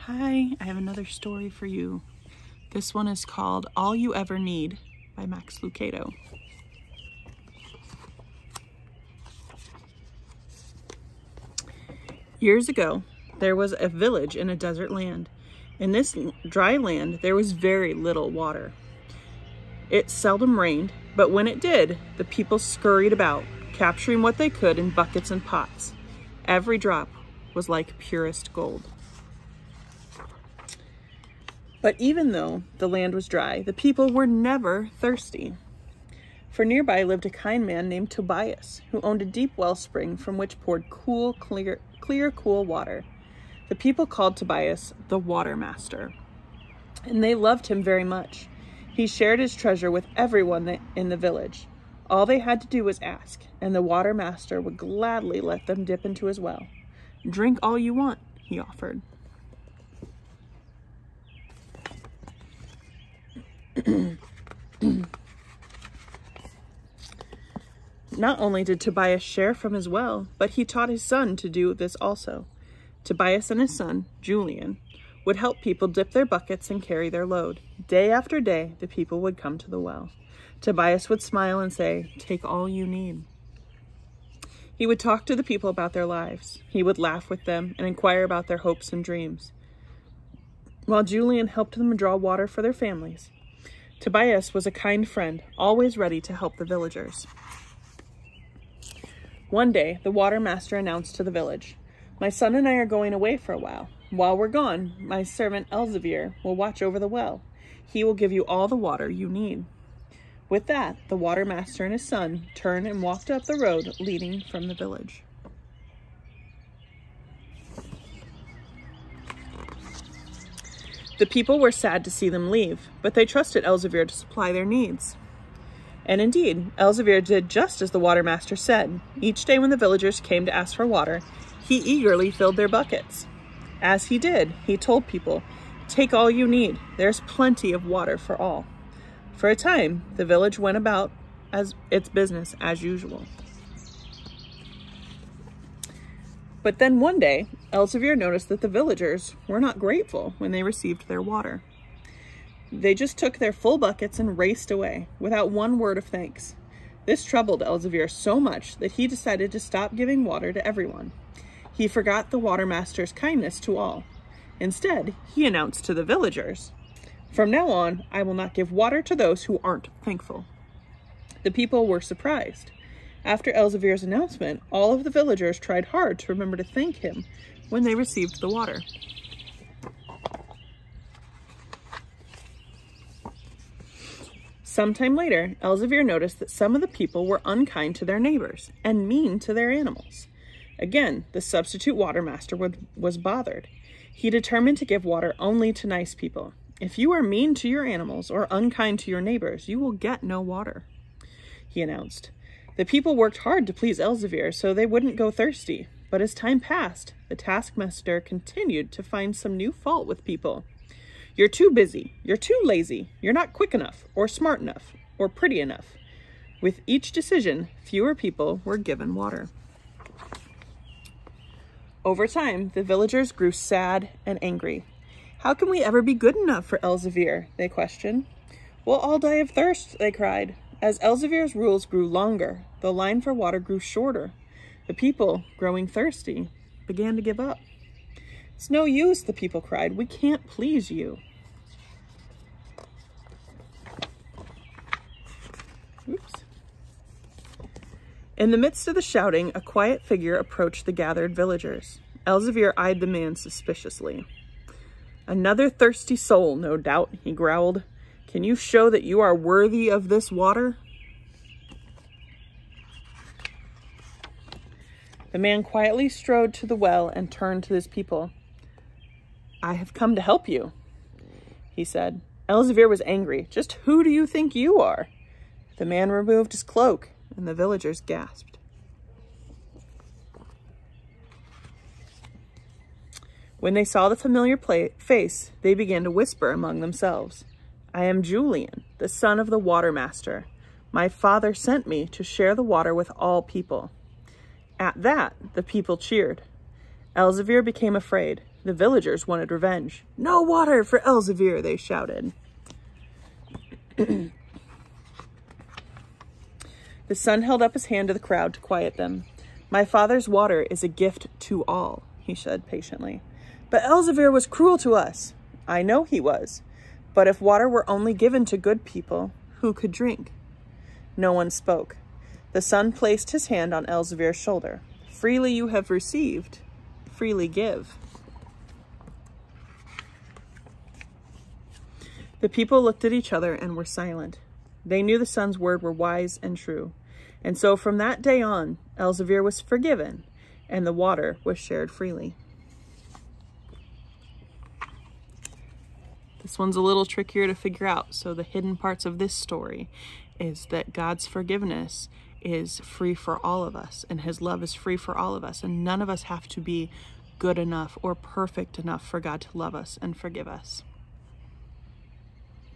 Hi, I have another story for you. This one is called All You Ever Need by Max Lucado. Years ago, there was a village in a desert land. In this dry land, there was very little water. It seldom rained, but when it did, the people scurried about, capturing what they could in buckets and pots. Every drop was like purest gold. But even though the land was dry, the people were never thirsty. For nearby lived a kind man named Tobias, who owned a deep wellspring from which poured cool, cool water. The people called Tobias the Water Master, and they loved him very much. He shared his treasure with everyone in the village. All they had to do was ask, and the Water Master would gladly let them dip into his well. "Drink all you want," he offered. Not only did Tobias share from his well, but he taught his son to do this also. Tobias and his son, Julian, would help people dip their buckets and carry their load. Day after day, the people would come to the well. Tobias would smile and say, "Take all you need." He would talk to the people about their lives. He would laugh with them and inquire about their hopes and dreams, while Julian helped them draw water for their families. Tobias was a kind friend, always ready to help the villagers. One day, the Water Master announced to the village, "My son and I are going away for a while. While we're gone, my servant Elzevir will watch over the well. He will give you all the water you need." With that, the Water Master and his son turned and walked up the road leading from the village. The people were sad to see them leave, but they trusted Elzevir to supply their needs. And indeed, Elzevir did just as the Water Master said. Each day when the villagers came to ask for water, he eagerly filled their buckets. As he did, he told people, "Take all you need. There's plenty of water for all." For a time, the village went about as its business as usual. But then one day, Elzevir noticed that the villagers were not grateful when they received their water. They just took their full buckets and raced away without one word of thanks. This troubled Elzevir so much that he decided to stop giving water to everyone. He forgot the Water Master's kindness to all. Instead, he announced to the villagers, "From now on, I will not give water to those who aren't thankful." The people were surprised. After Elzevir's announcement, all of the villagers tried hard to remember to thank him when they received the water. Sometime later, Elzevir noticed that some of the people were unkind to their neighbors and mean to their animals. Again, the substitute Water Master was bothered. He determined to give water only to nice people. "If you are mean to your animals or unkind to your neighbors, you will get no water," he announced. The people worked hard to please Elzevir so they wouldn't go thirsty, but as time passed, the taskmaster continued to find some new fault with people. "You're too busy, you're too lazy, you're not quick enough, or smart enough, or pretty enough." With each decision, fewer people were given water. Over time, the villagers grew sad and angry. "How can we ever be good enough for Elzevir?" they questioned. "We'll all die of thirst," they cried. As Elzevir's rules grew longer, the line for water grew shorter. The people, growing thirsty, began to give up. "It's no use," the people cried. "We can't please you." Oops. In the midst of the shouting, a quiet figure approached the gathered villagers. Elzevir eyed the man suspiciously. "Another thirsty soul, no doubt," he growled. "Can you show that you are worthy of this water?" The man quietly strode to the well and turned to his people. "I have come to help you," he said. Elzevir was angry. "Just who do you think you are?" The man removed his cloak, and the villagers gasped. When they saw the familiar face, they began to whisper among themselves. "I am Julian, the son of the Water Master. My father sent me to share the water with all people." At that, the people cheered. Elzevir became afraid. The villagers wanted revenge. "No water for Elzevir," they shouted. The son held up his hand to the crowd to quiet them. "My father's water is a gift to all," he said patiently. "But Elzevir was cruel to us." "I know he was. But if water were only given to good people, who could drink?" No one spoke. The son placed his hand on Elzevir's shoulder. "Freely you have received, freely give." The people looked at each other and were silent. They knew the son's words were wise and true. And so from that day on, Elzevir was forgiven, and the water was shared freely. This one's a little trickier to figure out. So the hidden parts of this story is that God's forgiveness is free for all of us, and his love is free for all of us, and none of us have to be good enough or perfect enough for God to love us and forgive us.